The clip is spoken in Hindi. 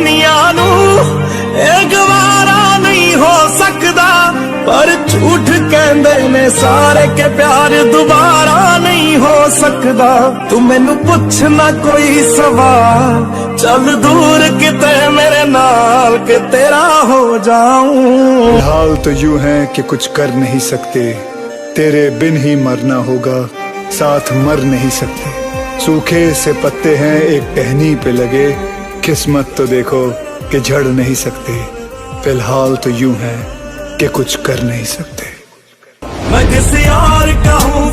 दुनिया नू ਇਹ गवारा नहीं हो सकता, पर झूठ कहंदे ने सारे के प्यार दोबारा नहीं हो सकता। तू मैनू पुछ ना कोई सवाल, चल दूर किते मेरे नाल के तेरा हो जाऊं। हाल तो यूं है कि कुछ कर नहीं सकते, तेरे बिन ही मरना होगा, साथ मर नहीं सकते। सूखे से पत्ते हैं एक टहनी पे लगे, किस्मत तो देखो कि झड़ नहीं सकते। फिलहाल तो यूं है कि कुछ कर नहीं सकते। मैं किसी और का हूँ